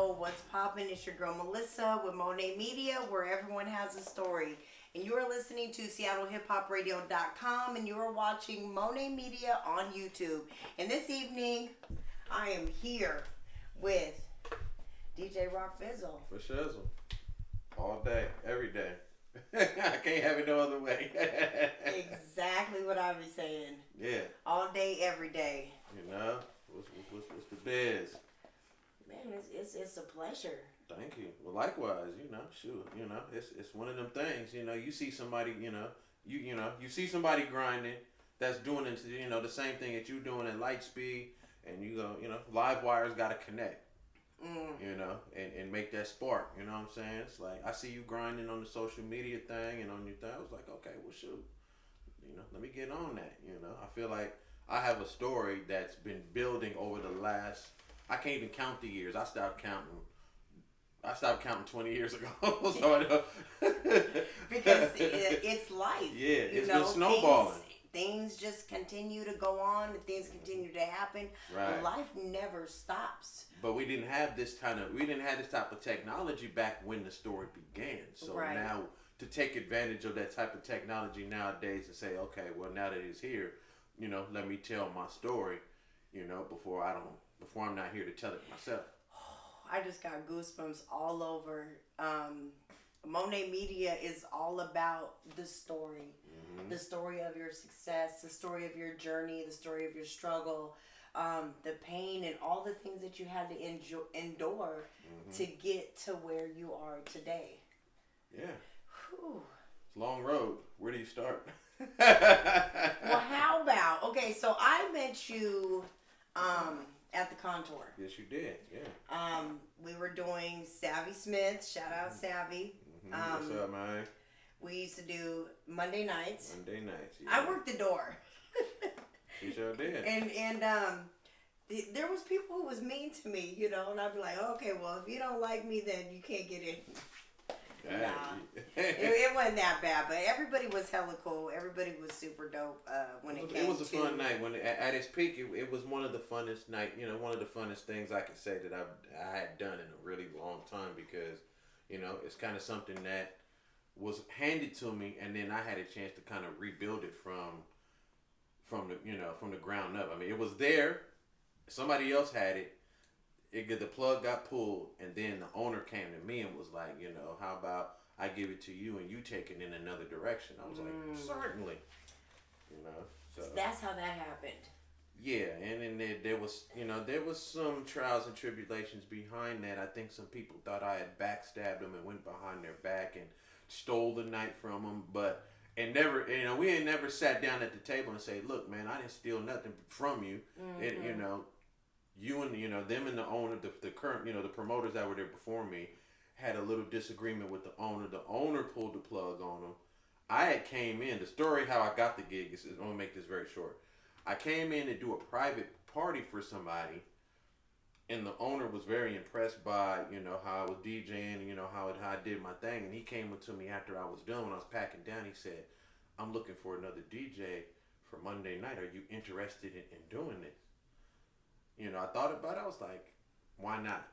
Yo, what's poppin'? It's your girl Melissa with Monae Media, where everyone has a story. And you are listening to SeattleHipHopRadio.com, and you are watching Monae Media on YouTube. And this evening, I am here with DJ Rock Phizzle. For Shizzle. All day, every day. I can't have it no other way. Exactly what I was saying. Yeah. All day, every day. You know, what's the biz? Man, it's a pleasure. Thank you. Well, likewise, shoot, it's one of them things. You see somebody, you see somebody grinding that's doing it, the same thing that you doing at light speed, and you go, live wires got to connect. And make that spark. You know what I'm saying? It's like, I see you grinding on the social media thing and on your thing. I was like, okay, well, shoot. Let me get on that. I feel like I have a story that's been building over the last, I can't even count the years. I stopped counting 20 years ago. Because it's life. Yeah, it's been snowballing. Things just continue to go on, and things continue to happen. Right. Life never stops. But we didn't have this type of technology back when the story began. So right. Now, to take advantage of that type of technology nowadays and say, okay, well, now that it's here, let me tell my story, before I'm not here to tell it myself. I just got goosebumps all over. Monae Media is all about the story. Mm-hmm. The story of your success, the story of your journey, the story of your struggle, the pain and all the things that you had to endure mm-hmm. to get to where you are today. Yeah. Whew. It's a long road. Where do you start? Well, how about, okay, so I met you at the Contour. Yes, you did. Yeah. We were doing Savvy Smith. Shout out Savvy. Mm-hmm. What's up, man? We used to do Monday nights. Yeah. I worked the door. You sure did. And there was people who was mean to me, and I'd be like, okay, well, if you don't like me, then you can't get in. Nah, it wasn't that bad, but everybody was hella cool. Everybody was super dope when it came to... It was a fun night. When at its peak, it was one of the funnest one of the funnest things I could say that I had done in a really long time, because, it's kind of something that was handed to me, and then I had a chance to kind of rebuild it from the ground up. I mean, it was there. Somebody else had it. The plug got pulled, and then the owner came to me and was like, how about I give it to you and you take it in another direction? I was like, certainly. So that's how that happened. Yeah, and then there was some trials and tribulations behind that. I think some people thought I had backstabbed them and went behind their back and stole the night from them, and never, we ain't never sat down at the table and say, look, man, I didn't steal nothing from you. Mm-hmm. And, you and, them and the owner, the current, the promoters that were there before me had a little disagreement with the owner. The owner pulled the plug on them. I had came in, the story how I got the gig is, I'm going to make this very short. I came in to do a private party for somebody, and the owner was very impressed by, how I was DJing, and, how I did my thing. And he came up to me after I was done, when I was packing down. He said, I'm looking for another DJ for Monday night. Are you interested in doing this? I thought about it. I was like, why not?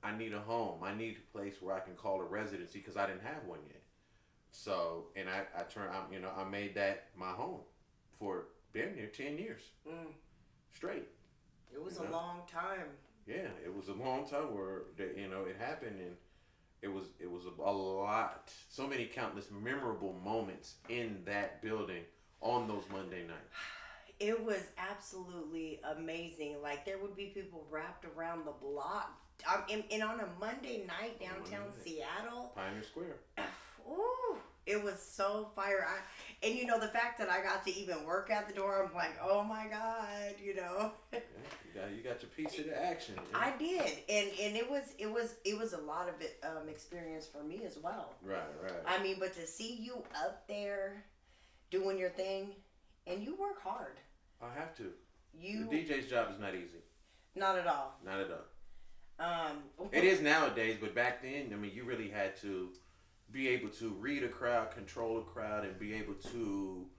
I need a home. I need a place where I can call a residency, because I didn't have one yet. So, and I made that my home for damn near 10 years straight. It was a long time. Yeah, it was a long time where it happened, and it was a lot, so many countless memorable moments in that building on those Monday nights. It was absolutely amazing. Like, there would be people wrapped around the block, and on a Monday night downtown Seattle, Pioneer Square. Ooh, it was so fire. And the fact that I got to even work at the door, I'm like, oh my God, Yeah, you got your piece of the action. Yeah. I did, and it was a lot of it experience for me as well. Right. I mean, but to see you up there doing your thing, and you work hard. I have to. The DJ's job is not easy. Not at all. Not at all. It is nowadays, but back then, you really had to be able to read a crowd, control a crowd, and be able to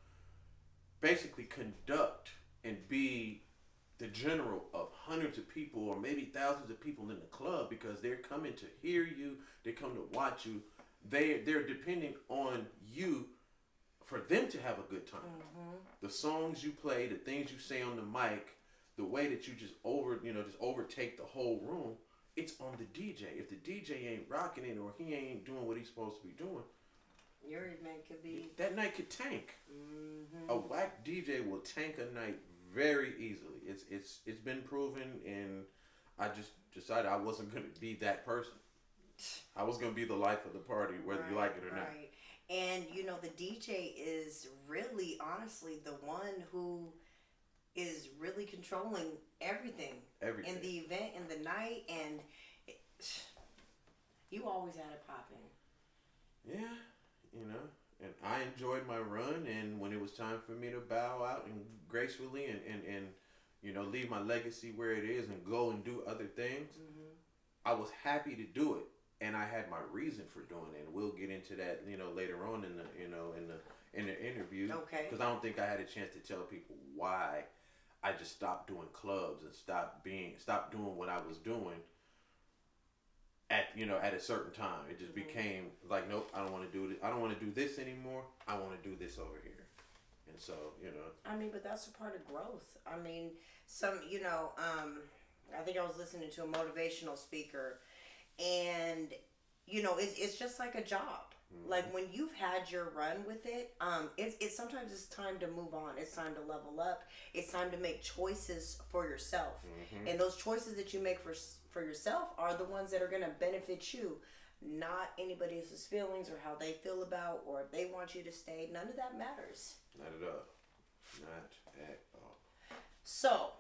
basically conduct and be the general of hundreds of people or maybe thousands of people in the club because they're coming to hear you, they come to watch you. They're depending on you for them to have a good time. Mm-hmm. The songs you play, the things you say on the mic, the way that you just overtake the whole room, it's on the DJ. If the DJ ain't rocking it or he ain't doing what he's supposed to be doing, your event could be... that night could tank. Mm-hmm. A whack DJ will tank a night very easily. It's been proven, and I just decided I wasn't going to be that person. I was going to be the life of the party, whether you like it or not. Right. And, the DJ is really, honestly, the one who is really controlling everything. In the event, in the night, and you always had it popping. Yeah, and I enjoyed my run, and when it was time for me to bow out and gracefully and leave my legacy where it is and go and do other things, mm-hmm. I was happy to do it, and I had my reason for doing it, and we'll get into that, later on in the interview. Okay. Because I don't think I had a chance to tell people why I just stopped doing clubs and stopped doing what I was doing at a certain time. It just became like, nope, I don't want to do it. I don't want to do this anymore. I want to do this over here. And so, I mean, but that's a part of growth. I mean, I think I was listening to a motivational speaker, and, it's just like a job. Mm-hmm. Like when you've had your run with it, it's sometimes it's time to move on. It's time to level up. It's time to make choices for yourself. Mm-hmm. And those choices that you make for yourself are the ones that are going to benefit you, not anybody else's feelings or how they feel about or if they want you to stay. None of that matters. Not at all. Not at all. So,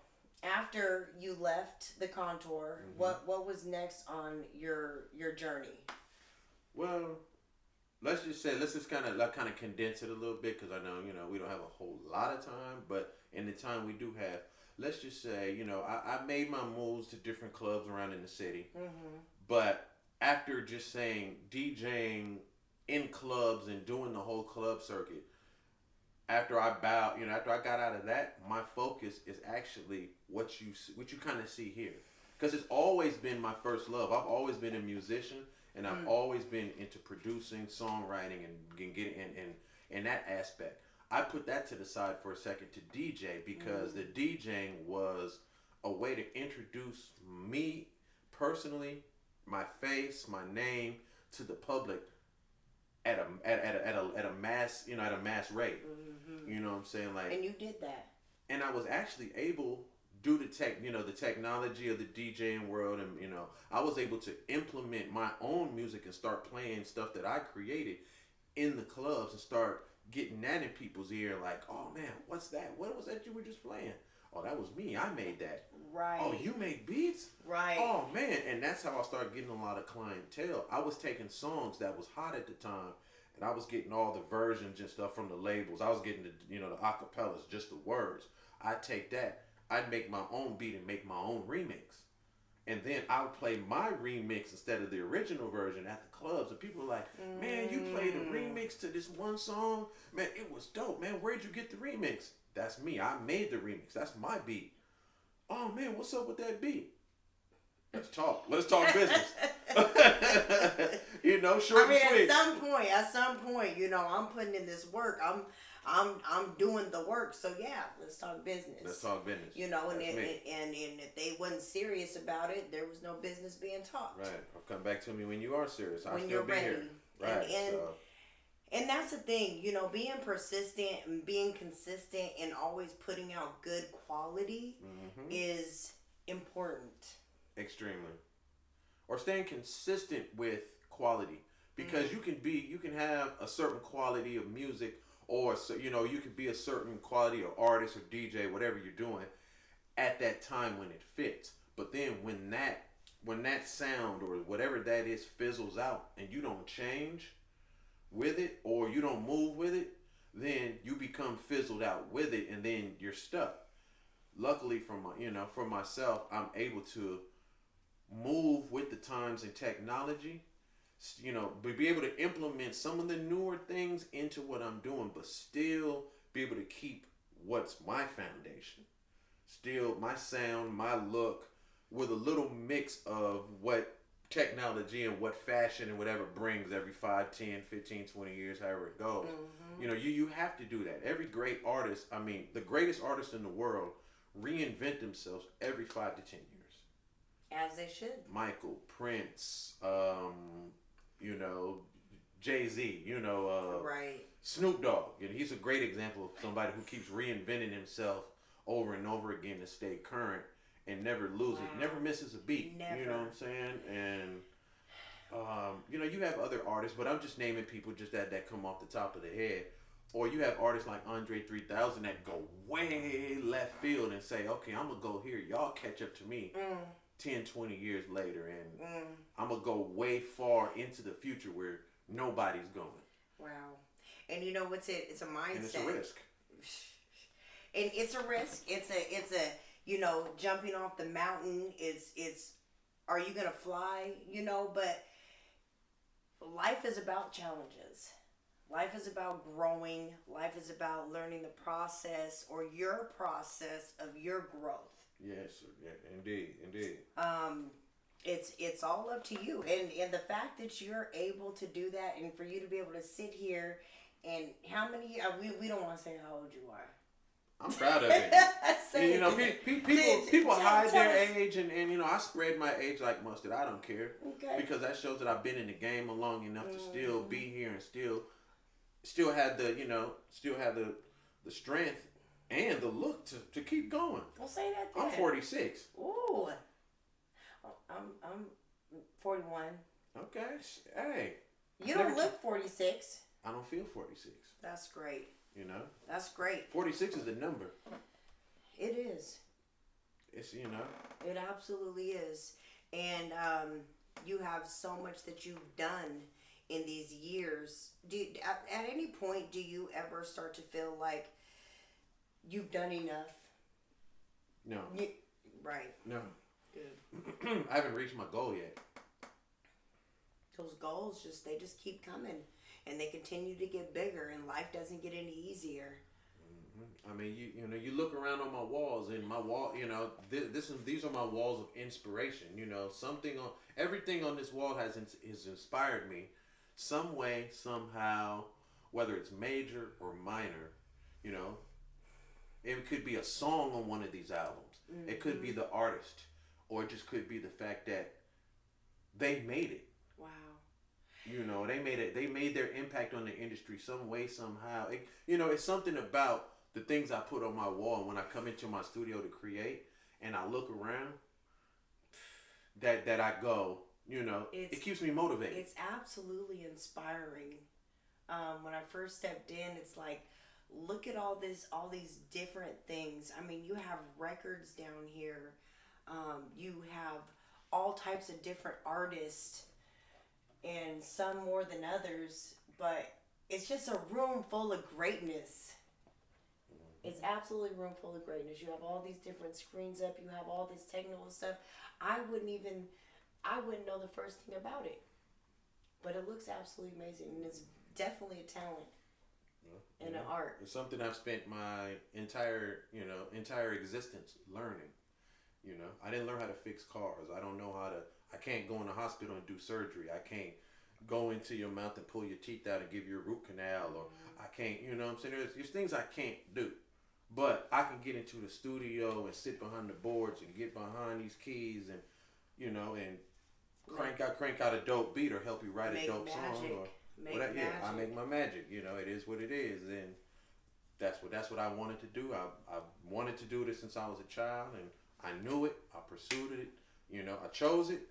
after you left the Contour, mm-hmm. what was next on your journey? Well, let's just kind of condense it a little bit because I know, we don't have a whole lot of time, but in the time we do have, let's just say, I made my moves to different clubs around in the city, mm-hmm. but after just saying DJing in clubs and doing the whole club circuit, after I got out of that, my focus is actually what you kind of see here, because it's always been my first love. I've always been a musician. And I've always been into producing, songwriting, and getting in that aspect. I put that to the side for a second to DJ because the DJing was a way to introduce me personally, my face, my name to the public at a mass rate. Mm-hmm. You know what I'm saying? Like, and you did that. And I was actually able, due to the technology of the DJing world, and I was able to implement my own music and start playing stuff that I created in the clubs and start getting that in people's ear. Like, oh man, what's that? What was that you were just playing? Oh, that was me. I made that. Right. Oh, you make beats? Right. Oh man, and that's how I started getting a lot of clientele. I was taking songs that was hot at the time, and I was getting all the versions and stuff from the labels. I was getting the acapellas, just the words. I'd take that. I'd make my own beat and make my own remix. And then I would play my remix instead of the original version at the clubs. And people were like, man, you played a remix to this one song? Man, it was dope, man. Where'd you get the remix? That's me. I made the remix. That's my beat. Oh, man, what's up with that beat? Let's talk. Let's talk business. Short and sweet. At some point, I'm putting in this work. I'm doing the work. So yeah, let's talk business. Let's talk business. And if they wasn't serious about it, there was no business being talked. Right. I'll come back to me when you are serious. I'll when still you're be ready. Here. Right. And that's the thing, being persistent and being consistent and always putting out good quality mm-hmm. is important. Extremely. Or staying consistent with quality, because mm-hmm. you can have a certain quality of music, or you could be a certain quality of artist or DJ, whatever you're doing at that time when it fits. But then when that sound or whatever that is fizzles out and you don't change with it or you don't move with it, then you become fizzled out with it and then you're stuck. Luckily for myself, I'm able to move with the times and technology, be able to implement some of the newer things into what I'm doing, but still be able to keep what's my foundation. still my sound, my look, with a little mix of what technology and what fashion and whatever brings every 5, 10, 15, 20 years, however it goes. You know, you have to do that. Every great artist, I mean, the greatest artists in the world reinvent themselves every 5 to 10 years. As they should. Michael, Prince, you know, Jay-Z, you know, right. Snoop Dogg. And he's a great example of somebody who keeps reinventing himself over and over again to stay current and never lose it, never misses a beat. Never. You know what I'm saying? And you know, you have other artists, but I'm just naming people just that come off the top of the head. Or you have artists like Andre 3000 that go way left field and say, okay, I'm going to go here. Y'all catch up to me 10, 20 years later. And I'm going to go way far into the future where nobody's going. Wow. And you know what's it? It's a mindset. And it's a risk. And it's a risk. It's a you know, jumping off the mountain. It's are you going to fly? You know, but life is about challenges. Life is about growing. Life is about learning the process or your process of your growth. Yes, yeah, indeed. It's all up to you. And the fact that you're able to do that and for you to be able to sit here and how many, we don't want to say how old you are. I'm proud of it. You know, people hide their age, and you know, I spread my age like mustard. I don't care. Okay. Because that shows that I've been in the game long enough to still be here and still have the, you know, the strength and the look to keep going. Well, say that then. I'm 46. Ooh. I'm 41. Okay. Hey. You don't look 46. I don't feel 46. That's great. You know? That's great. 46 is the number. It is. It's, you know. It absolutely is. And you have so much that you've done in these years. At any point, do you ever start to feel like you've done enough? No. Right. No. Good. I haven't reached my goal yet. Those goals they just keep coming. And they continue to get bigger, and life doesn't get any easier. I mean, you know, you look around on my walls, and my wall, you know, these are my walls of inspiration. You know, everything on this wall has inspired me, some way, somehow, whether it's major or minor. You know, it could be a song on one of these albums. It could be the artist, or it just could be the fact that they made it. Wow. You know, they made their impact on the industry some way, somehow. You know, it's something about the things I put on my wall, and when I come into my studio to create and I look around, that I go, you know, it keeps me motivated. It's absolutely inspiring. When I first stepped in, it's like, look at all these different things. I mean, you have records down here. You have all types of different artists. And some more than others, but it's just a room full of greatness. It's absolutely a room full of greatness. You have all these different screens up. You have all this technical stuff. I wouldn't know the first thing about it. But it looks absolutely amazing, and it's definitely a talent and an art. It's something I've spent my entire existence learning. You know, I didn't learn how to fix cars. I can't go in the hospital and do surgery. I can't go into your mouth and pull your teeth out and give you a root canal. Or I can't, you know what I'm saying? There's things I can't do. But I can get into the studio and sit behind the boards and get behind these keys and, you know, and crank out a dope beat or help you write a dope song. Or whatever. Yeah, I make my magic. You know, it is what it is. And that's what I wanted to do. I wanted to do this since I was a child, and I knew it. I pursued it. You know, I chose it.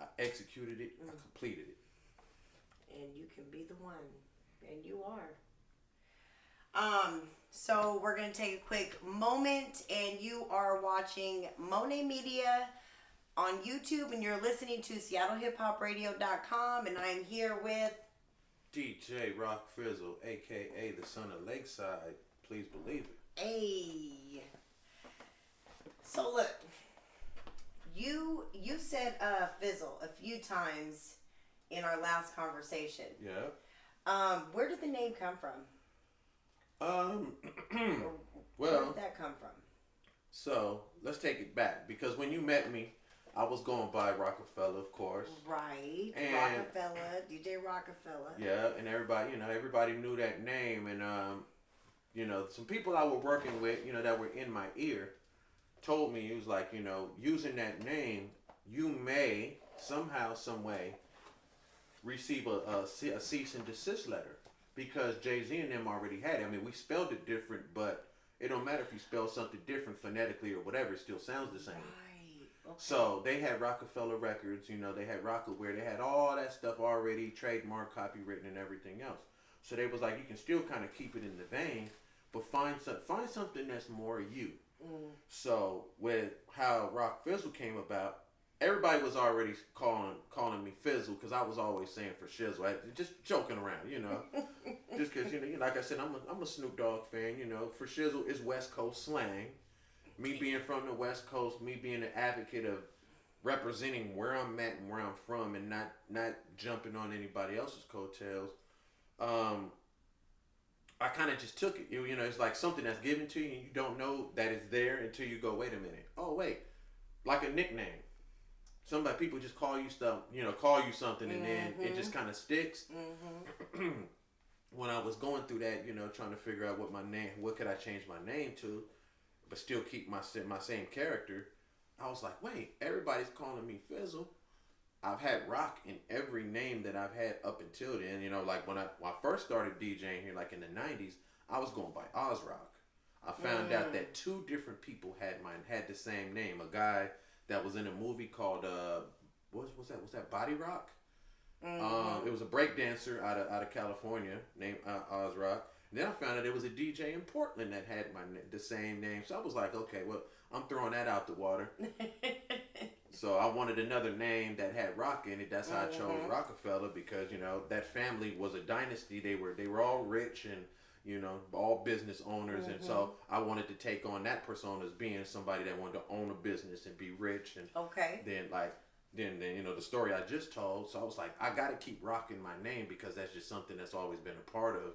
I executed it. I completed it. And you can be the one. And you are. So we're going to take a quick moment, and you are watching Monae Media on YouTube, and you're listening to SeattleHipHopRadio.com, and I'm here with DJ Rock Phizzle, a.k.a. the son of Lakeside. Please believe it. Hey. So look. You said Phizzle a few times in our last conversation. Yeah. Where did the name come from? Well, where did that come from? So let's take it back because when you met me, I was going by Rockefeller, of course. Right. And Rockefeller, DJ Rockefeller. yeah, and everybody, everybody knew that name, and some people I was working with, that were in my ear, told me it was like, using that name, you may somehow, some way, receive a cease and desist letter because Jay-Z and them already had it. I mean, we spelled it different, but it don't matter if you spell something different phonetically or whatever, it still sounds the same. Right. Okay. So they had Rockefeller Records, they had Rockaware, they had all that stuff already trademark, copywritten, and everything else. So they was like, you can still kind of keep it in the vein, but find something that's more you. So with how Rock Phizzle came about, everybody was already calling me Phizzle because I was always saying for shizzle, just joking around, just because like I said, I'm a Snoop Dogg fan, for shizzle is West Coast slang. Me being from the West Coast, me being an advocate of representing where I'm at and where I'm from, and not jumping on anybody else's coattails. I kind of just took it. It's like something that's given to you, and you don't know that it's there until you go, wait a minute. Oh wait, like a nickname. People just call you stuff, call you something, and then it just kind of sticks. When I was going through that, trying to figure out what could I change my name to, but still keep my same character, I was like, wait, everybody's calling me Phizzle. I've had rock in every name that I've had up until then. Like when I first started DJing here, like in the 90s, I was going by Ozrock. I found out that two different people had the same name. A guy that was in a movie called what was that Body Rock? It was a break dancer out of California named Ozrock. And then I found out there was a DJ in Portland that had the same name. So I was like, okay, well, I'm throwing that out the water. So I wanted another name that had rock in it. That's how I chose Rockefeller because that family was a dynasty. They were all rich and all business owners, and so I wanted to take on that persona as being somebody that wanted to own a business and be rich. And then the story I just told. So I was like, I got to keep rocking my name because that's just something that's always been a part of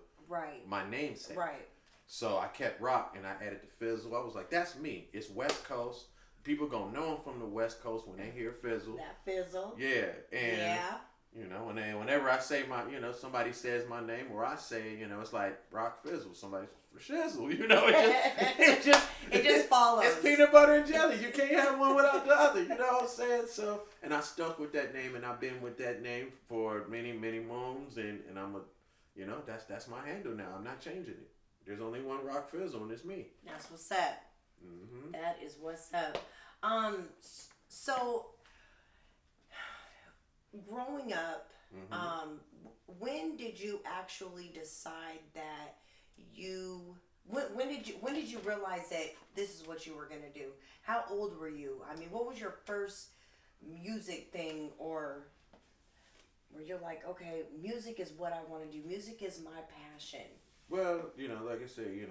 my namesake. Right. So I kept rock and I added the Phizzle. I was like, that's me. It's West Coast. People gonna know I'm from the West Coast when they hear Phizzle. That Phizzle. Yeah, and and whenever I say somebody says my name or I say, it's like Rock Phizzle. Somebody for shizzle. It just follows. It's peanut butter and jelly. You can't have one without the other. You know what I'm saying? So, and I stuck with that name, and I've been with that name for many, many moons, and I'm that's my handle now. I'm not changing it. There's only one Rock Phizzle, and it's me. That's what's up. That is what's up. So growing up, when did you actually decide that when did you realize that this is what you were gonna do? How old were you? I mean, what was your first music thing, or where you're like, okay, music is what I want to do. Music is my passion. Well, like I said,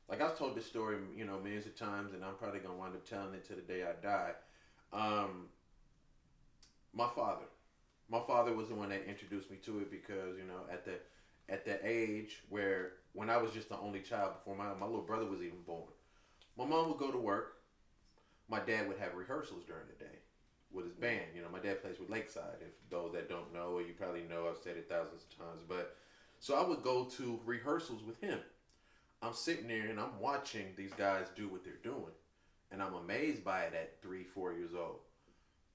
like I've told this story, millions of times, and I'm probably gonna wind up telling it to the day I die. My father was the one that introduced me to it because at the age where when I was just the only child before my little brother was even born, my mom would go to work. My dad would have rehearsals during the day with his band. My dad plays with Lakeside. If those that don't know, or you probably know, I've said it thousands of times, but so I would go to rehearsals with him. I'm sitting there and I'm watching these guys do what they're doing. And I'm amazed by it at 3-4 years old.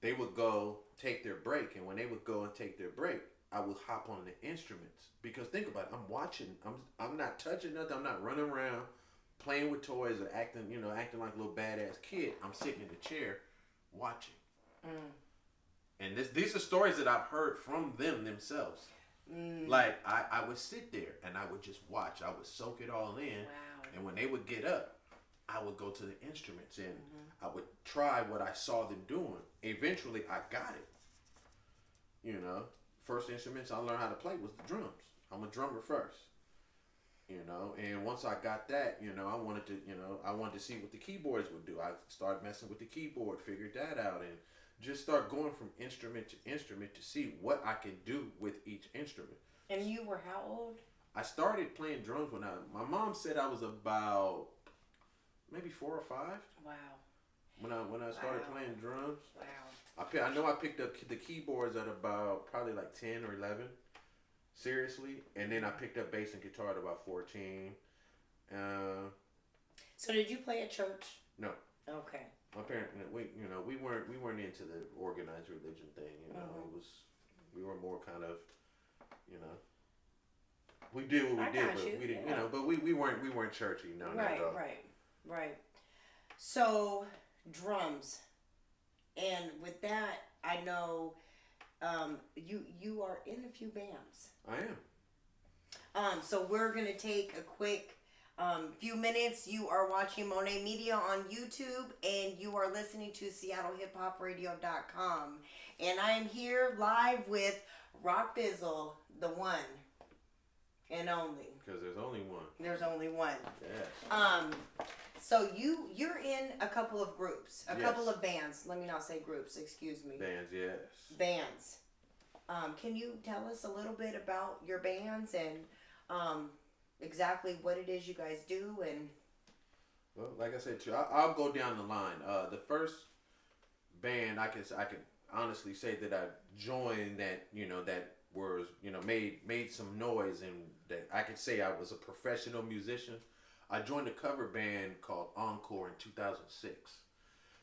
They would go take their break. And when they would go and take their break, I would hop on the instruments. Because think about it, I'm watching. I'm not touching nothing. I'm not running around playing with toys or acting like a little badass kid. I'm sitting in the chair watching. And these are stories that I've heard from them themselves. Like I would sit there and I would just watch. I would soak it all in. Wow. And when they would get up, I would go to the instruments and I would try what I saw them doing. Eventually, I got it. First instruments I learned how to play was the drums. I'm a drummer first. And once I got that, I wanted to see what the keyboards would do. I started messing with the keyboard, figured that out, and just start going from instrument to instrument to see what I can do with each instrument. And you were how old? I started playing drums when my mom said I was about maybe 4 or 5. Wow. When I started playing drums, Wow. I know I picked up the keyboards at about probably like 10 or 11, seriously, and then I picked up bass and guitar at about 14. So did you play at church? No. Okay. My parents, we weren't into the organized religion thing. We were more kind of, we did what we did, but we didn't, but we weren't churchy. No, not at all. Right. So drums, and with that, I know, you are in a few bands. I am. So we're gonna take a quick few minutes. You are watching Monae Media on YouTube, and you are listening to SeattleHipHopRadio.com. And I am here live with Rock Phizzle, the one and only. Because there's only one. There's only one. Yes. So you're in a couple of groups, a couple of bands. Let me not say groups. Excuse me. Bands, yes. Bands. Can you tell us a little bit about your bands and exactly what it is you guys do? And well, like I said, I'll go down the line. The first band I can honestly say that I joined that that was made some noise, and that I could say I was a professional musician. I joined a cover band called Encore in 2006.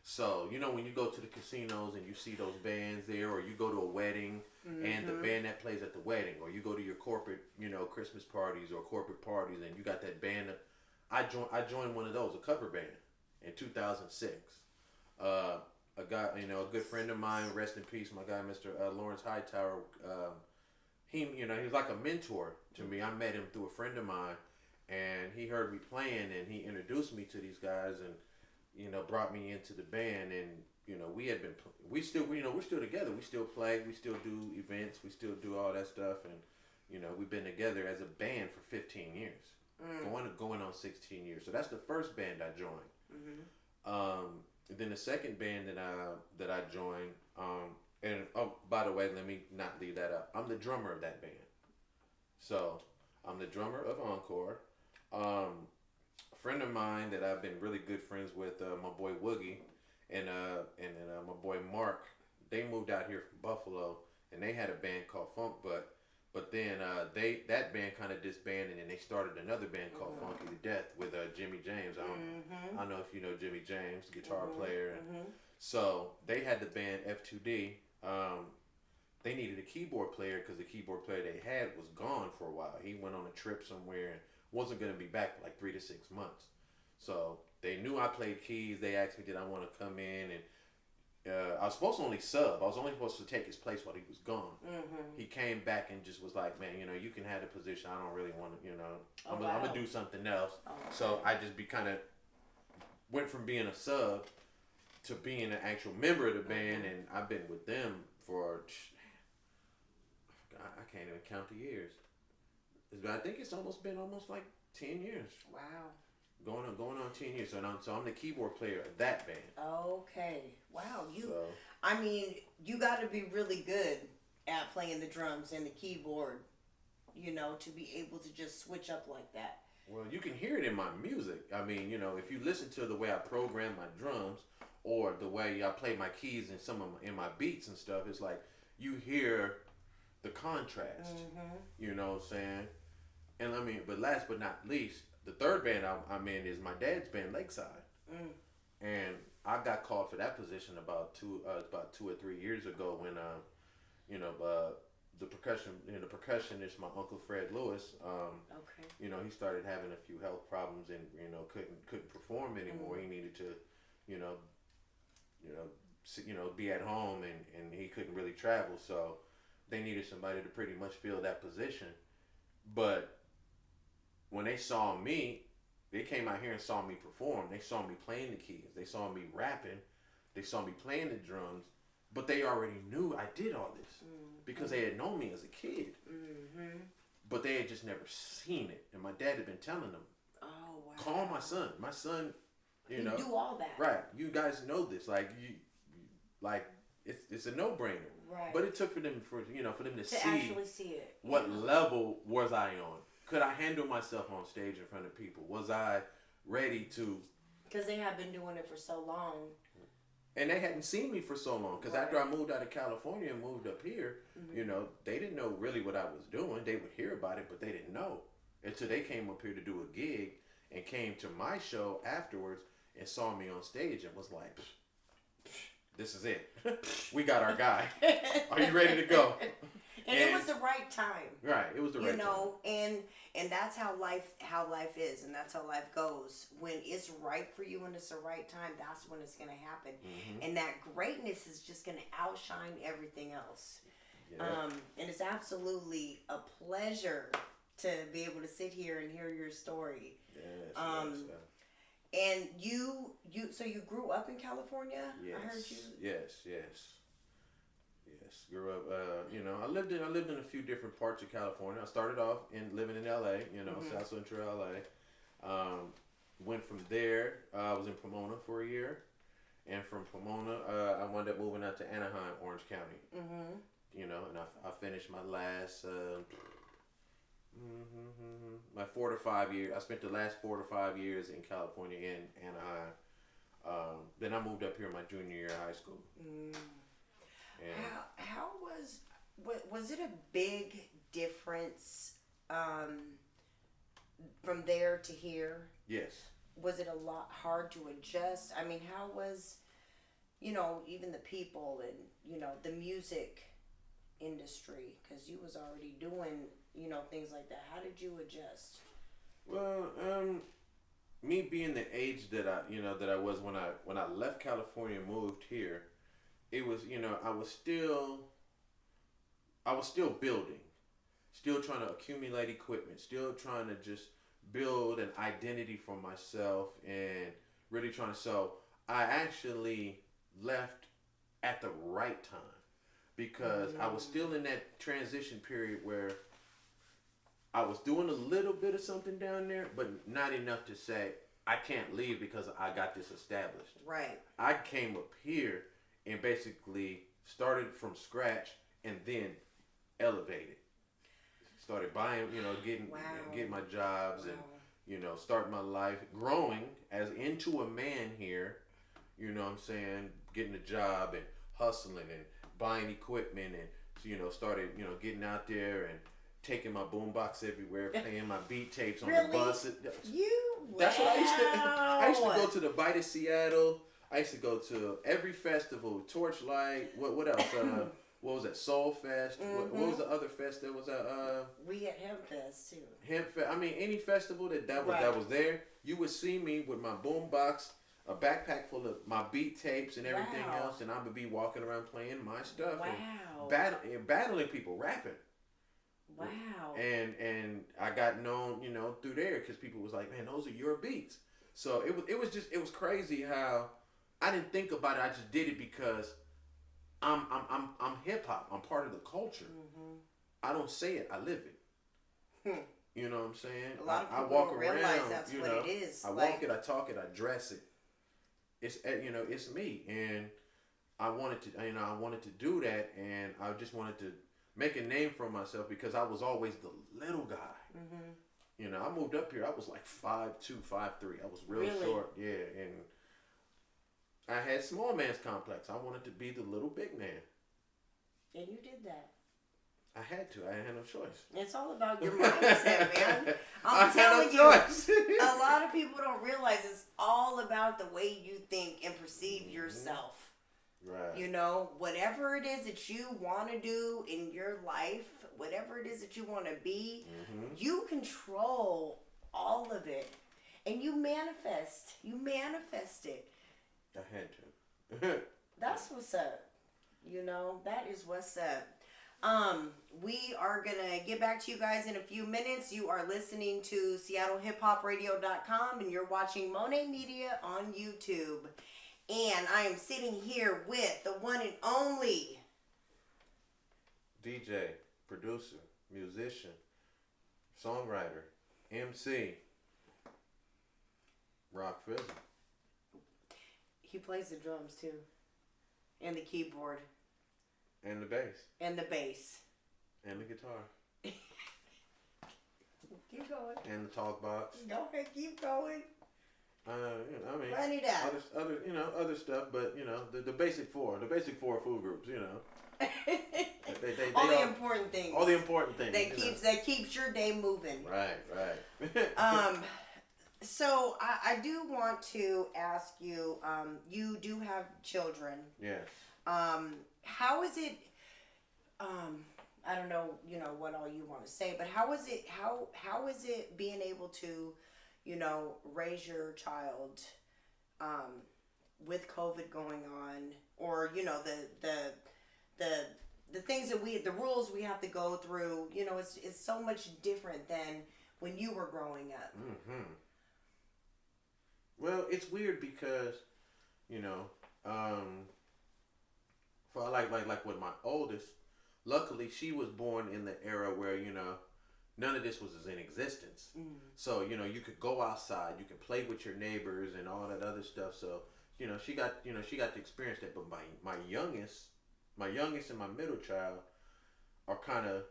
So, when you go to the casinos and you see those bands there, or you go to a wedding and the band that plays at the wedding, or you go to your corporate, Christmas parties or corporate parties and you got that band. I joined one of those, a cover band, in 2006. A guy, a good friend of mine, rest in peace, my guy, Mr. Lawrence Hightower, he was like a mentor to me. I met him through a friend of mine, and he heard me playing, and he introduced me to these guys, and brought me into the band, and we're still together. We still play, we still do events, we still do all that stuff, and we've been together as a band for 15 years, going on 16 years. So that's the first band I joined. Then the second band that I joined, and oh, by the way, let me not leave that up. I'm the drummer of that band. So I'm the drummer of Encore. A friend of mine that I've been really good friends with, my boy Woogie, and my boy Mark, they moved out here from Buffalo, and they had a band called Funk, but then that band kind of disbanded, and they started another band called Funky to Death with Jimmy James. I don't know if you know Jimmy James, guitar player. So they had the band F2D. They needed a keyboard player because the keyboard player they had was gone for a while. He went on a trip somewhere and wasn't going to be back for like 3 to 6 months. So they knew I played keys. They asked me, did I want to come in? And I was supposed to only sub. I was only supposed to take his place while he was gone. He came back and just was like, man, you can have the position. I don't really want to, I'm going to do something else. So I just went from being a sub to being an actual member of the band, and I've been with them for, I can't even count the years. I think it's been almost like 10 years. Wow. Going on 10 years. So I'm the keyboard player of that band. Okay. Wow. I mean, you got to be really good at playing the drums and the keyboard, to be able to just switch up like that. Well, you can hear it in my music. I mean, if you listen to the way I program my drums, or the way I play my keys and in my beats and stuff, it's like you hear the contrast. You know what I'm saying? And I mean, but last but not least, the third band I'm in is my dad's band, Lakeside. And I got called for that position about 2 or 3 years ago when the percussionist, my Uncle Fred Lewis, he started having a few health problems and couldn't perform anymore. He needed to be at home, and he couldn't really travel, so they needed somebody to pretty much fill that position. But when they saw me, they came out here and saw me perform. They saw me playing the keys. They saw me rapping. They saw me playing the drums. But they already knew I did all this because they had known me as a kid. But they had just never seen it. And my dad had been telling them, "Oh wow, call my son. My son, you do all that, right? You guys know this. Like it's a no-brainer." Right. But it took for them to see actually see it. What level was I on? Could I handle myself on stage in front of people? Was I ready to Because they have been doing it for so long. And they hadn't seen me for so long. Because after I moved out of California and moved up here, you know, they didn't know really what I was doing. They would hear about it, but they didn't know. Until they came up here to do a gig and came to my show afterwards and saw me on stage and was like, this is it. We got our guy. Are you ready to go? And it was the right time. Right, it was the right time. And that's how life is, and that's how life goes. When it's right for you and it's the right time, that's when it's going to happen. And that greatness is just going to outshine everything else. Yeah. And it's absolutely a pleasure to be able to sit here and hear your story. Yes, and so you grew up in California? Yes. I heard you. Yes. Grew up. You know, I lived in a few different parts of California. I started off living in L.A. You know, South Central L.A. Went from there. I was in Pomona for a year, and from Pomona, I wound up moving out to Anaheim, Orange County. You know, and I finished my last. My 4 to 5 years. I spent the last 4 to 5 years in California in Anaheim. Then I moved up here my junior year of high school. How was it a big difference from there to here? Yes. Was it a lot hard to adjust? I mean, how was, you know, even the people and, you know, the music industry, because you was already doing, you know, things like that. How did you adjust? Well, me being the age that I was when I left California and moved here, it was, you know, I was still building, still trying to accumulate equipment, still trying to just build an identity for myself and really trying to. So I actually left at the right time because I was still in that transition period where I was doing a little bit of something down there, but not enough to say I can't leave because I got this established. Right. I came up here and basically started from scratch and then elevated. Started buying, you know, getting my jobs and, you know, starting my life, growing as into a man here, you know what I'm saying, getting a job and hustling and buying equipment and, you know, started, you know, getting out there and taking my boombox everywhere, playing my beat tapes on the bus. That's what I used to. I used to go to the Bite of Seattle. I used to go to every festival, Torchlight. What else? What was that? Soul Fest. What was the other fest that was at? We had Hemp Fest too. Hemp Fest. I mean, any festival that was there, you would see me with my boombox, a backpack full of my beat tapes and everything else, and I would be walking around playing my stuff and battling people, rapping. Wow. And I got known, you know, through there because people was like, man, those are your beats. So it was crazy how I didn't think about it. I just did it because I'm hip hop. I'm part of the culture. I don't say it. I live it. You know what I'm saying? A lot of people I walk don't around. realize that's what it is. I walk it. I talk it. I dress it. It's, you know, it's me, and I wanted to do that, and I just wanted to make a name for myself because I was always the little guy. You know, I moved up here. I was like 5'2", 5'3". I was real short. Yeah, and I had small man's complex. I wanted to be the little big man. And you did that. I had to. I had no choice. It's all about your mindset, man. I'm telling you, a lot of people don't realize it's all about the way you think and perceive yourself. Right. You know, whatever it is that you want to do in your life, whatever it is that you want to be, you control all of it. And you manifest. You manifest it. I had to. That's what's up. You know, that is what's up. We are going to get back to you guys in a few minutes. You are listening to SeattleHipHopRadio.com and you're watching Monae Media on YouTube. And I am sitting here with the one and only DJ, producer, musician, songwriter, MC, Rock Phizzle. He plays the drums too. And the keyboard. And the bass. And the bass. And the guitar. Keep going. And the talk box. Go ahead, keep going. I mean, Run it out. Other stuff, but the basic four food groups, All the important things. All the important things. That keeps your day moving. Right. So I do want to ask you. You do have children. Yes. How is it? I don't know. What all you want to say, but how is it? How is it being able to, raise your child, with COVID going on, or the things that the rules we have to go through. It's so much different than when you were growing up. Mm-hmm. Well, it's weird because, for like with my oldest, luckily she was born in the era where none of this was in existence. Mm. So you could go outside, you could play with your neighbors and all that other stuff. So she got to experience that. But my youngest and my middle child are kind of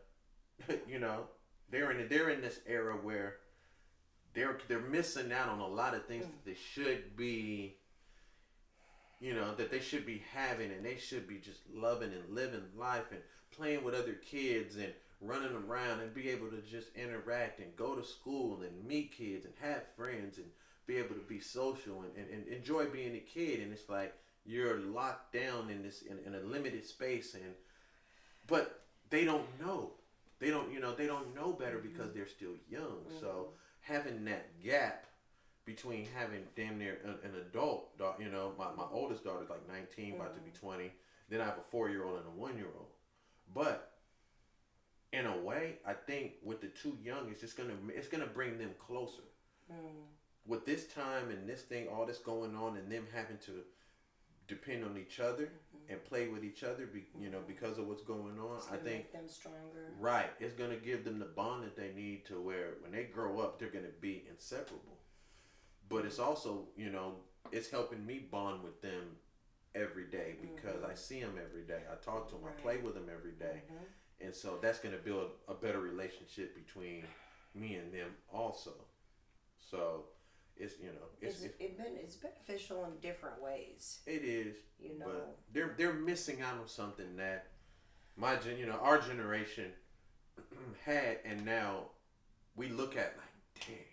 they're in this era where they're missing out on a lot of things that they should be that they should be having, and they should be just loving and living life and playing with other kids and running around and be able to just interact and go to school and meet kids and have friends and be able to be social and enjoy being a kid. And it's like you're locked down in this in a limited space, but they don't know. They don't know better because they're still young. Mm-hmm. So having that gap between having damn near an adult, my oldest daughter's like 19, about to be 20. Then I have a 4-year-old and a 1-year-old. But in a way, I think with the two young, it's gonna bring them closer. With this time and this thing, all this going on, and them having to depend on each other and play with each other, because of what's going on. I think make them stronger. Right, it's gonna give them the bond that they need to where when they grow up, they're gonna be inseparable. But it's also, it's helping me bond with them every day because I see them every day. I talk to them. I play with them every day. And so that's going to build a better relationship between me and them also. So it's, it's beneficial in different ways. It is. But they're missing out on something that our generation had, and now we look at like, dang.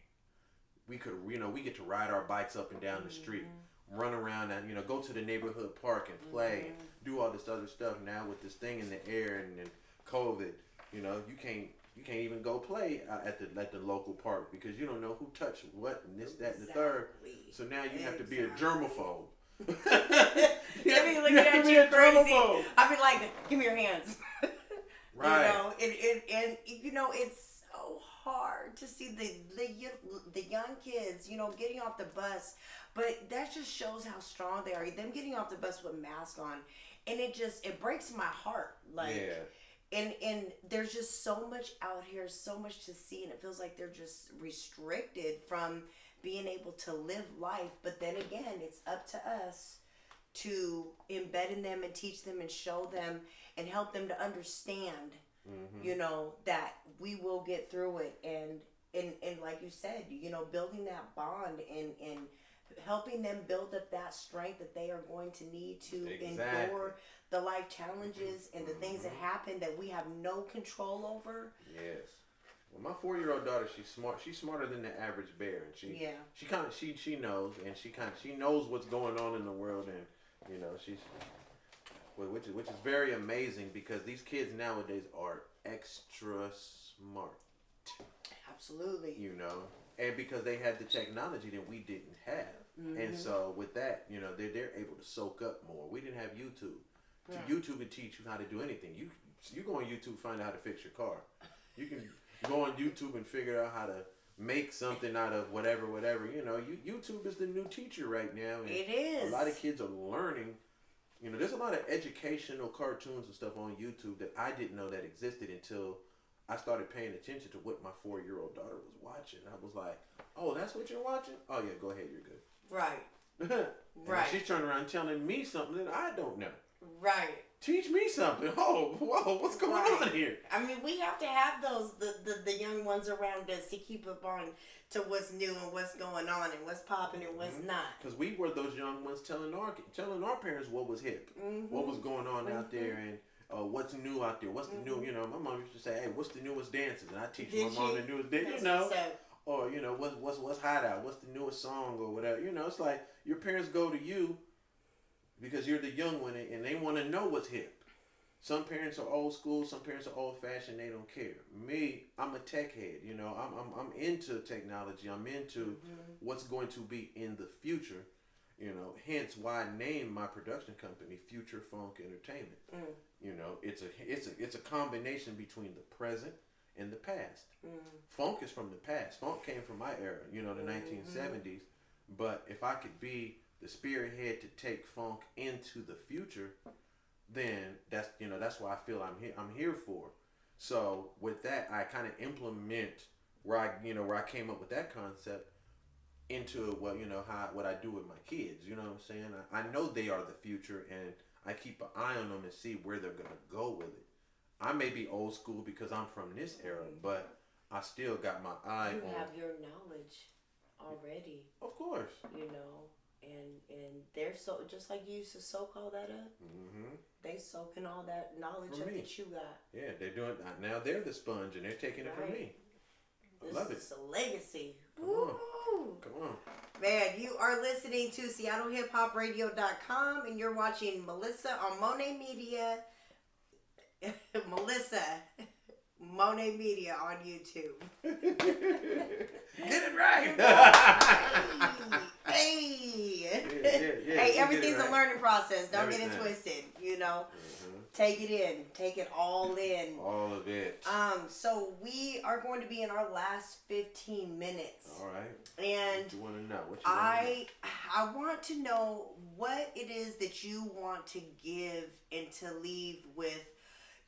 We could, we get to ride our bikes up and down the street, run around and, go to the neighborhood park and play, and do all this other stuff. Now with this thing in the air and COVID, you can't even go play at the local park because you don't know who touched what and this, that, and the third. So now you have to be a germaphobe. They be looking at you crazy. I be like, give me your hands. Right. It's so hard to see the young kids, getting off the bus, but that just shows how strong they are. Them getting off the bus with masks on, and it breaks my heart. And there's just so much out here, so much to see, and it feels like they're just restricted from being able to live life. But then again, it's up to us to embed in them and teach them and show them and help them to understand. That we will get through it, and like you said, building that bond and helping them build up that strength that they are going to need to endure the life challenges and the things that happen that we have no control over. Yes. Well, my 4-year-old daughter, she's smart. She's smarter than the average bear, and she knows, and she knows what's going on in the world, and she's. Which is very amazing because these kids nowadays are extra smart. Absolutely. And because they had the technology that we didn't have, and so with that, they're able to soak up more. We didn't have YouTube. YouTube would teach you how to do anything. You go on YouTube, find out how to fix your car. You can go on YouTube and figure out how to make something out of whatever. YouTube is the new teacher right now. And it is. A lot of kids are learning. There's a lot of educational cartoons and stuff on YouTube that I didn't know that existed until I started paying attention to what my 4-year-old daughter was watching. I was like, oh, that's what you're watching? Oh, yeah, go ahead, you're good. Right. Right. She's turning around telling me something that I don't know. Right. Teach me something. Oh, whoa, what's going on here? I mean, we have to have those the young ones around us to keep up on to what's new and what's going on and what's popping and what's not. Because we were those young ones telling our parents what was hip, what was going on out there, and what's new out there. What's the new? You know, my mom used to say, "Hey, what's the newest dances?" And I teach my mom the newest dance. You know. Or, you know, what's hot out? What's the newest song or whatever? You know, it's like your parents go to you because you're the young one and they want to know what's hip. Some parents are old school. Some parents are old fashioned. They don't care. Me, I'm a tech head. You know, I'm into technology. I'm into what's going to be in the future. You know, hence why I named my production company Futurefunkentertainment. You know, it's a combination between the present and the past. Funk is from the past. Funk came from my era, you know, the 1970s. But if I could be the spearhead to take funk into the future, then that's why I feel I'm here for. So with that, I kind of implement where I came up with that concept into what I do with my kids. You know what I'm saying? I know they are the future, and I keep an eye on them and see where they're gonna go with it. I may be old school because I'm from this era, but I still got my eye on. You have your knowledge already. Of course. You know, and they're so just like you used to soak all that up. They soaking all that knowledge up that you got. Yeah, they're doing now. They're the sponge, and they're taking it from me. I love it. This is a legacy. Come on. Man, you are listening to SeattleHipHopRadio.com, and you're watching Melissa on Monae Media. Melissa, Monae Media on YouTube. Get it right. Hey. Yeah, hey, everything's a learning process. Don't get it twisted. You know, take it in, take it all in. All of it. So we are going to be in our last 15 minutes. All right. And what you want to know? I want to know what it is that you want to give and to leave with.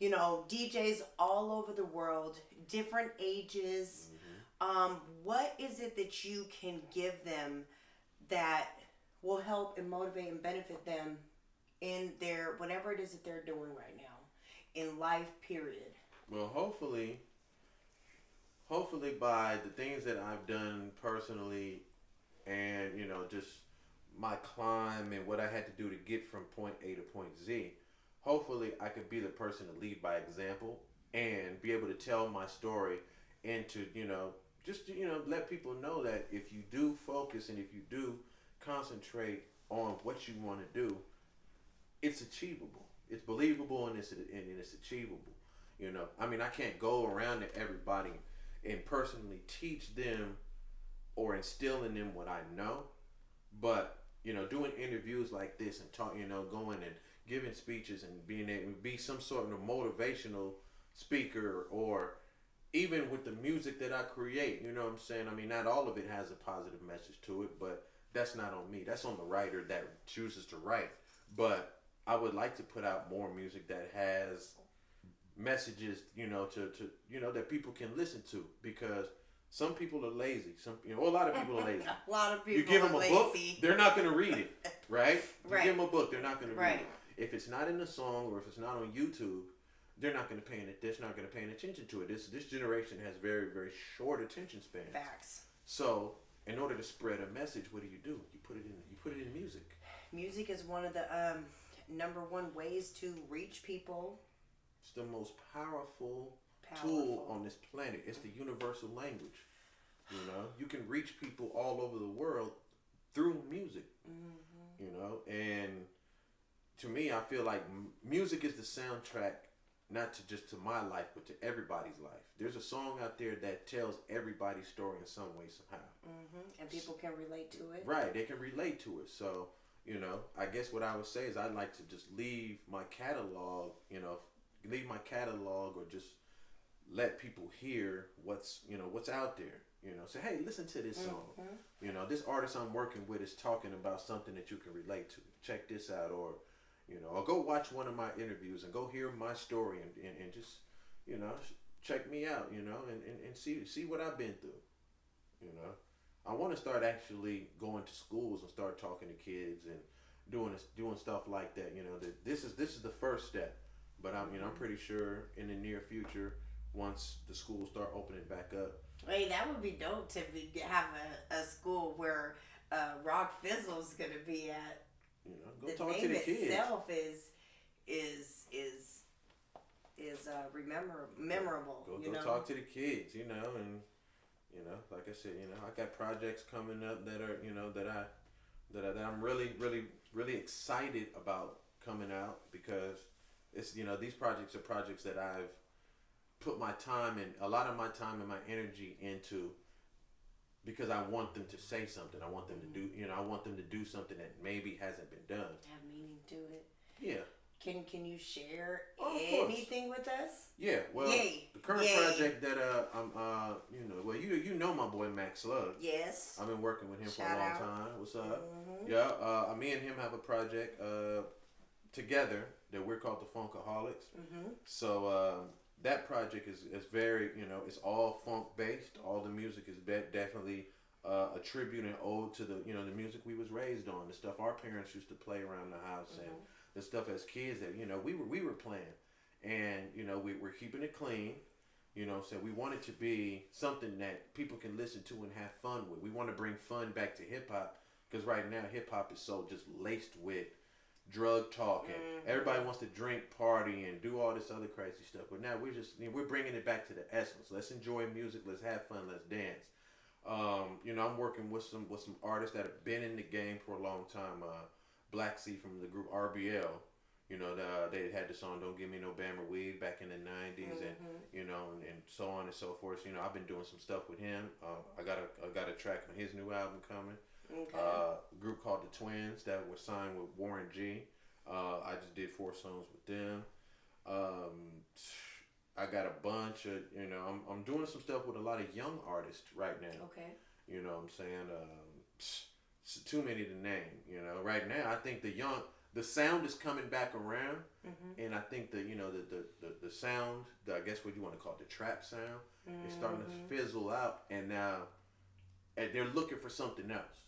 You know, DJs all over the world, different ages. What is it that you can give them that will help and motivate and benefit them in their whatever it is that they're doing right now in life, period? Well, hopefully by the things that I've done personally and, you know, just my climb and what I had to do to get from point A to point Z, hopefully I could be the person to lead by example and be able to tell my story and to, let people know that if you do focus and if you do concentrate on what you want to do, it's achievable. It's believable and it's achievable. You know, I mean, I can't go around to everybody and personally teach them or instill in them what I know, but, you know, doing interviews like this and going and giving speeches and being able to be some sort of motivational speaker, or even with the music that I create, you know what I'm saying? I mean, not all of it has a positive message to it, but that's not on me. That's on the writer that chooses to write. But I would like to put out more music that has messages, that people can listen to, because some people are lazy. A lot of people are lazy. A lot of people. You give them a lazy. book, they're not going to read it, right? Right. You give them a book, they're not going to read right. it. If it's not in the song or if it's not on YouTube, they're not going to pay attention to it. This generation has very, very short attention spans. Facts. So, in order to spread a message, what do? You put it in music. Music is one of the number one ways to reach people. It's the most powerful tool on this planet. It's the universal language. You know, you can reach people all over the world through music. You know, and to me, I feel like music is the soundtrack, not to my life, but to everybody's life. There's a song out there that tells everybody's story in some way, somehow. And people can relate to it. Right, they can relate to it. So, you know, I guess what I would say is I'd like to just leave my catalog, or just let people hear what's out there. You know, say, hey, listen to this song. You know, this artist I'm working with is talking about something that you can relate to. Check this out, or go watch one of my interviews and go hear my story and just, check me out, and see what I've been through. You know, I want to start actually going to schools and start talking to kids and doing stuff like that. You know, that this is the first step, but I'm pretty sure in the near future, once the schools start opening back up. Hey, that would be dope to have a school where Rock Fizzle's gonna be at. You know, go The talk to name the kids. itself is memorable. Go talk to the kids. You know, and like I said, I got projects coming up that are that I'm really excited about coming out because it's these projects are projects that I've put my time and a lot of my time and my energy into because I want them to say something. I want them to do I want them to do something that maybe hasn't been done. Have meaning to it. Yeah. Can you share anything with us? Yeah. Well, the current project that I'm you know my boy Max Slug. Yes. I've been working with him for a long time. What's up? Mm-hmm. Yeah. Me and him have a project together that we're called the Funkaholics. Mm-hmm. So that project is very it's all funk based. All the music is definitely a tribute and ode to the the music we was raised on, the stuff our parents used to play around the house and the stuff as kids that we were playing, and we're keeping it clean. So we want it to be something that people can listen to and have fun with. We want to bring fun back to hip hop because right now hip hop is so just laced with drug talk and everybody wants to drink, party, and do all this other crazy stuff. But now we're bringing it back to the essence. Let's enjoy music. Let's have fun. Let's dance. I'm working with some artists that have been in the game for a long time. Black Sea from the group RBL. They had the song "Don't Give Me No Bammer Weed" back in the '90s, and and so on and so forth. So, I've been doing some stuff with him. I got a track on his new album coming. Okay. A group called the Twins that was signed with Warren G. I just did 4 songs with them. I got a bunch of I'm doing some stuff with a lot of young artists right now. Okay. You know what I'm saying? Too many to name. Right now I think the sound is coming back around, and I think the sound, I guess what you want to call it, the trap sound, is starting to fizzle out, and now they're looking for something else.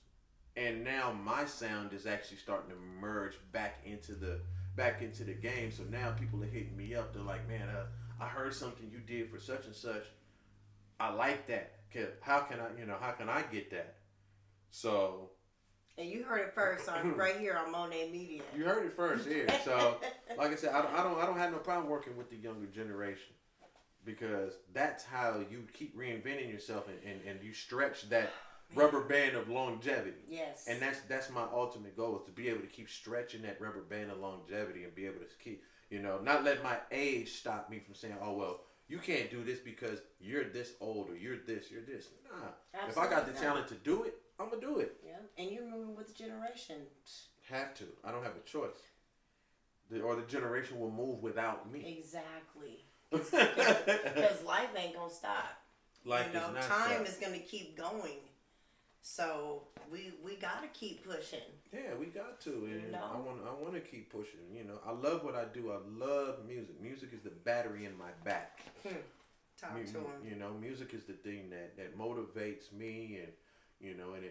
And now my sound is actually starting to merge back into the game. So now people are hitting me up. They're like, "Man, I heard something you did for such and such. I like that. How can I get that?" So. And you heard it first on right here on Monae Media. You heard it first here. So, like I said, I don't have no problem working with the younger generation because that's how you keep reinventing yourself and you stretch that rubber band of longevity. Yes. And that's my ultimate goal is to be able to keep stretching that rubber band of longevity and be able to keep, not let my age stop me from saying, "Oh, well, you can't do this because you're this old or you're this. Nah. Absolutely. If I got the talent to do it, I'm going to do it. Yeah. And you're moving with the generation. Have to. I don't have a choice. Or the generation will move without me. Exactly. Because life ain't going to stop. Life does not time stop. is going to keep going. So we got to keep pushing. Yeah, we got to, and I want to keep pushing. I love what I do. I love music. Music is the battery in my back. Talk to him. Music is the thing that motivates me, and and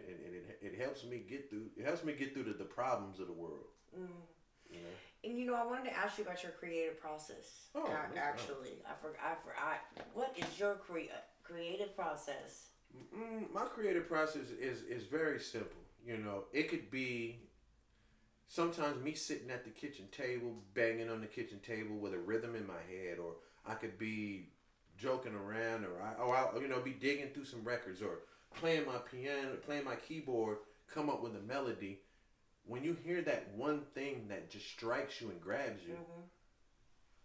it helps me get through. It helps me get through the problems of the world. And I wanted to ask you about your creative process. Oh, actually, I forgot. What is your creative process? My creative process is very simple. It could be sometimes me sitting at the kitchen table, banging on the kitchen table with a rhythm in my head, or I could be joking around, or I'll be digging through some records, or playing my piano, playing my keyboard, come up with a melody. When you hear that one thing that just strikes you and grabs you,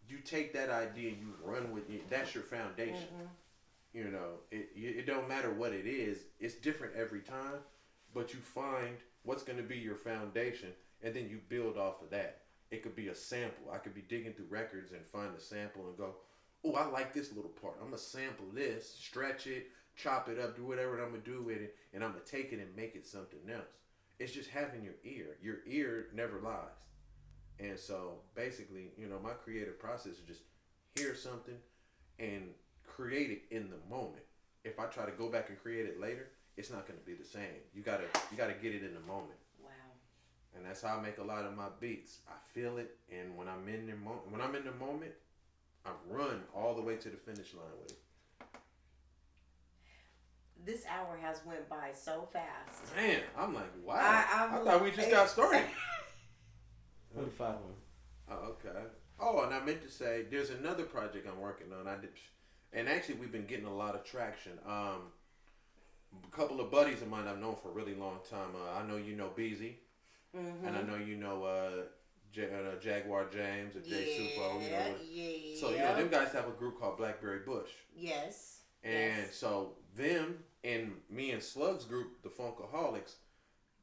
you take that idea and you run with it. That's your foundation. It don't matter what it is. It's different every time, but you find what's going to be your foundation, and then you build off of that. It could be a sample. I could be digging through records and find a sample and go, "Oh, I like this little part. I'm going to sample this, stretch it, chop it up, do whatever I'm going to do with it, and I'm going to take it and make it something else." It's just having your ear. Your ear never lies. And so basically, my creative process is just hear something and create it in the moment. If I try to go back and create it later, it's not going to be the same. You gotta get it in the moment. Wow. And that's how I make a lot of my beats. I feel it, and when I'm in the moment, I run all the way to the finish line with it. This hour has went by so fast. Man, I'm like, wow. I thought we just got started. 45 one. Oh, okay. Oh, and I meant to say, there's another project I'm working on. And actually, we've been getting a lot of traction. A couple of buddies of mine I've known for a really long time. I know you know Beezy, and I know you know Jaguar James or Jay Supo. Yeah. So them guys have a group called Blackberry Bush. Yes. And so them and me and Slug's group, the Funkaholics,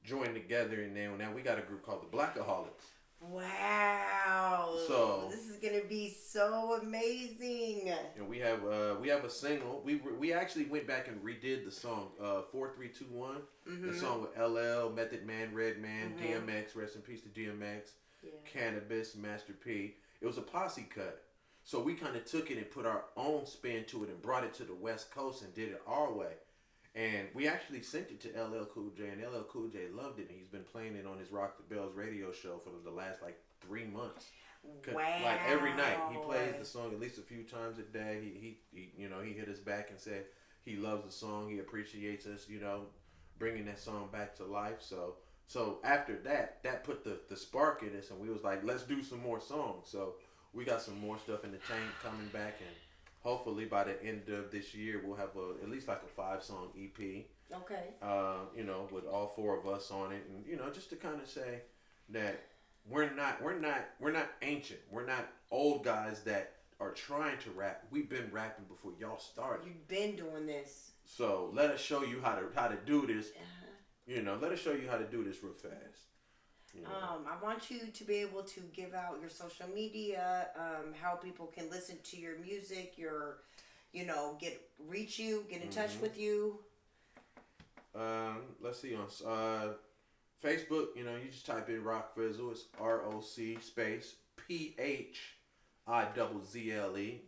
joined together, and then now we got a group called the Blackaholics. Wow! So this is gonna be so amazing. And we have a single. We actually went back and redid the song 4321. The song with LL, Method Man, Redman, DMX. Rest in peace to DMX. Yeah. Cannabis, Master P. It was a posse cut. So we kind of took it and put our own spin to it and brought it to the West Coast and did it our way. And we actually sent it to LL Cool J, and LL Cool J loved it. And he's been playing it on his Rock the Bells radio show for the last 3 months. Wow! Like every night, he plays the song at least a few times a day. He hit us back and said he loves the song. He appreciates us, bringing that song back to life. So after that put the spark in us, and we was like, let's do some more songs. So we got some more stuff in the tank coming back, and hopefully by the end of this year we'll have at least a 5-song EP. Okay. With all 4 of us on it, and just to kind of say that we're not ancient. We're not old guys that are trying to rap. We've been rapping before y'all started. You've been doing this. So let us show you how to do this. Let us show you how to do this real fast. I want you to be able to give out your social media, how people can listen to your music, reach you, get in touch with you. Let's see, on Facebook, you just type in Rock Phizzle. It's ROC space PHIZZLE.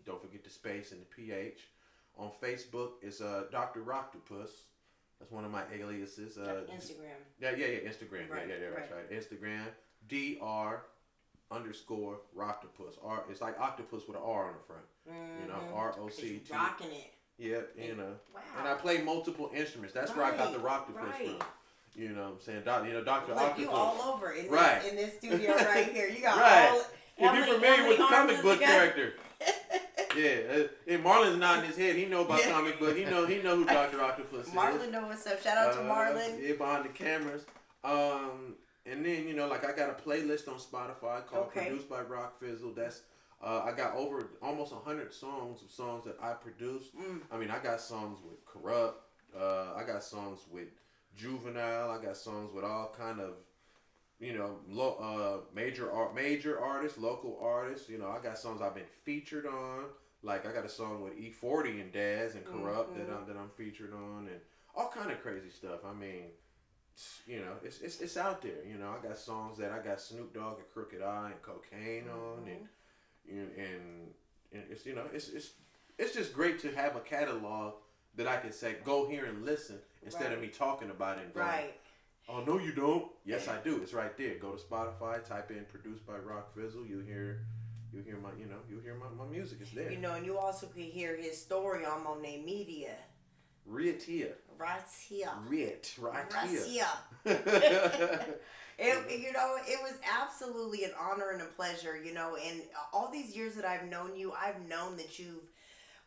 Don't forget the space and the PH. On Facebook, it's Dr. Rocktopus. That's one of my aliases. Instagram. Yeah, Instagram. Right, right. Instagram, DR_Rocktopus. It's like octopus with an R on the front. ROCT. Rocking it. Yep, Wow. And I play multiple instruments. That's where I got the Rocktopus from. You know what I'm saying? Dr. Octopus. You all over in this studio right here. You got all. If you're familiar with the comic book character. Yeah, and Marlon's nodding his head. He know about comic book. He know who Dr. Octopus is. Marlon know what's up. Shout out to Marlon. Yeah, behind the cameras. And then I got a playlist on Spotify called Produced by Rock Phizzle. That's I got over almost 100 songs that I produced. I mean, I got songs with Corrupt. I got songs with Juvenile. I got songs with all kind of major artists, local artists. I got songs I've been featured on. Like I got a song with E40 and Daz and Corrupt that I'm featured on, and all kind of crazy stuff. I mean, it's out there. I got songs that I got Snoop Dogg and Crooked Eye and Cocaine on, and it's just great to have a catalog that I can say go here and listen instead of me talking about it and going, oh no you don't. Yes I do. It's right there. Go to Spotify, type in Produced by Rock Phizzle. You'll hear my music. It's there. And you also can hear his story on Monae Media. Right here. It was absolutely an honor and a pleasure, and all these years that I've known you, I've known that you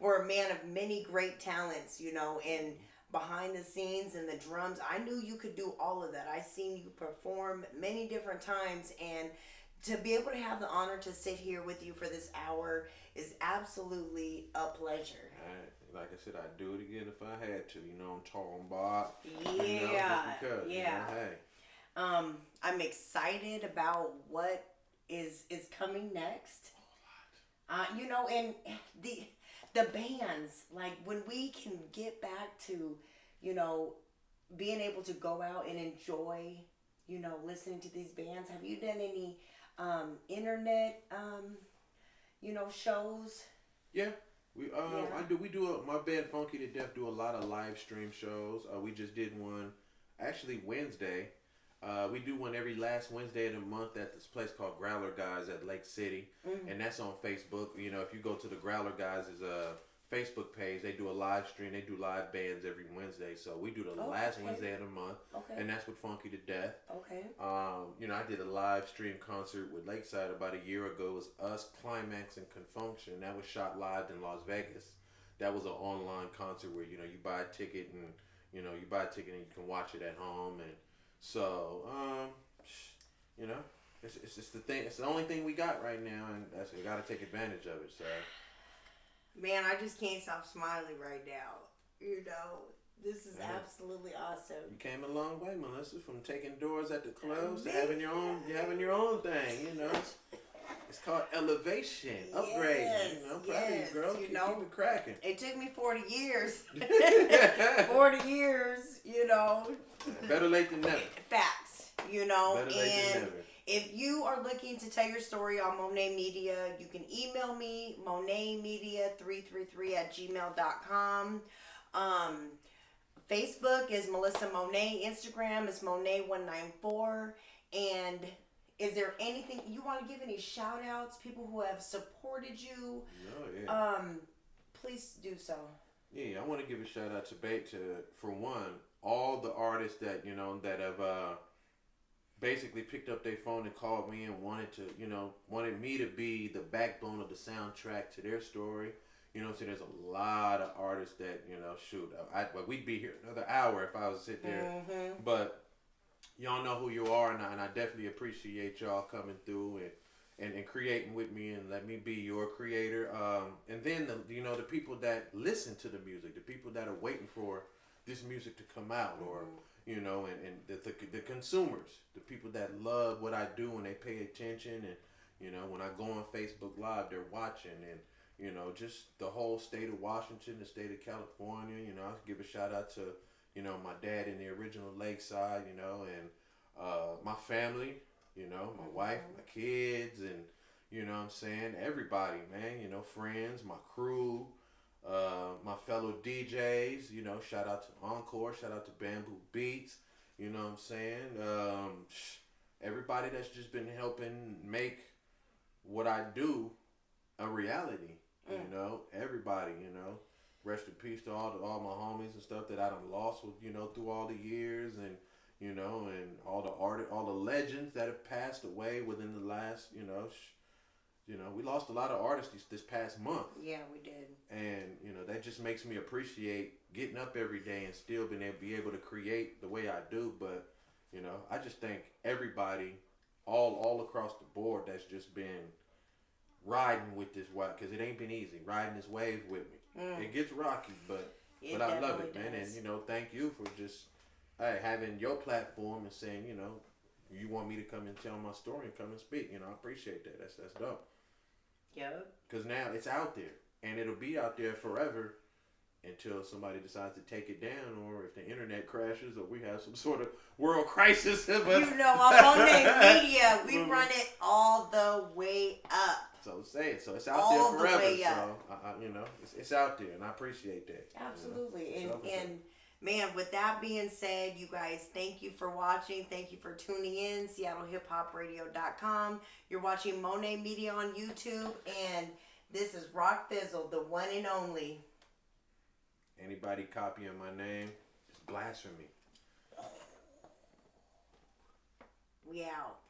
were a man of many great talents, and behind the scenes and the drums, I knew you could do all of that. I seen you perform many different times, and to be able to have the honor to sit here with you for this hour is absolutely a pleasure. Like I said, I'd do it again if I had to. I'm talking about. Yeah. Hey. I'm excited about what is coming next. And the bands, like when we can get back to, being able to go out and enjoy, listening to these bands. Have you done any internet, shows? Yeah. We do my band Funky to Death do a lot of live stream shows. We just did one actually Wednesday. We do one every last Wednesday of the month at this place called Growler Guys at Lake City, and that's on Facebook. You know, if you go to the Growler Guys' Facebook page, they do a live stream. They do live bands every Wednesday. So we do the last Wednesday of the month, and that's with Funky to Death. Okay. You know, I did a live stream concert with Lakeside about a year ago. It was us, Climax, and Confunction. That was shot live in Las Vegas. That was an online concert where, you know, you buy a ticket and you can watch it at home. And so, you know, it's just the thing. It's the only thing we got right now, and we got to take advantage of it. So, man, I just can't stop smiling right now. You know, this is absolutely awesome. You came a long way, Melissa, from taking doors at the clubs to having your own thing. You know, it's called elevation, upgrading. You know, proud of you, girl. Keep it cracking. It took me 40 years. 40 years. You know. Better late than never. Facts. You know, Better late than never. If you are looking to tell your story on Monae Media, you can email me, monaemedia333@gmail.com. Facebook is Melissa Monae. Instagram is Monae194. And is there anything you want to give? Any shout outs? People who have supported you? Please do so. Yeah, I want to give a shout out to for one, all the artists that have basically picked up their phone and called me and wanted me to be the backbone of the soundtrack to their story. You know, so there's a lot of artists that, we'd be here another hour if I was to sit there. But y'all know who you are, and I definitely appreciate y'all coming through and creating with me and let me be your creator. And then, the people that listen to the music, the people that are waiting for this music to come out, or and the consumers, the people that love what I do and they pay attention, and when I go on Facebook Live, they're watching, and just the whole state of Washington, the state of California. I give a shout out to my dad in the original Lakeside, and my family, my wife, my kids, and what I'm saying, everybody, man, friends, my crew. My fellow DJs, shout out to Encore, shout out to Bamboo Beats, you know what I'm saying? Everybody that's just been helping make what I do a reality, everybody, rest in peace to all my homies and stuff that I done lost with, through all the years, and, and all the legends that have passed away within the last, we lost a lot of artists this past month. Yeah, we did. And, that just makes me appreciate getting up every day and still being able to create the way I do. But, I just thank everybody all across the board that's just been riding with this wave, because it ain't been easy riding this wave with me. It gets rocky, but I love it, man. Does. And, thank you for just having your platform and saying, you want me to come and tell my story and come and speak. I appreciate that. That's dope. Yep. Because now it's out there, and it'll be out there forever until somebody decides to take it down, or if the internet crashes, or we have some sort of world crisis. On Monae Media, we run it all the way up. So say it. So it's out there forever. So it's out there, and I appreciate that. Absolutely, and man, with that being said, you guys, thank you for watching. Thank you for tuning in. SeattleHipHopRadio.com. You're watching Monae Media on YouTube, and this is Rock Phizzle, the one and only. Anybody copying my name, it's blasphemy. We out.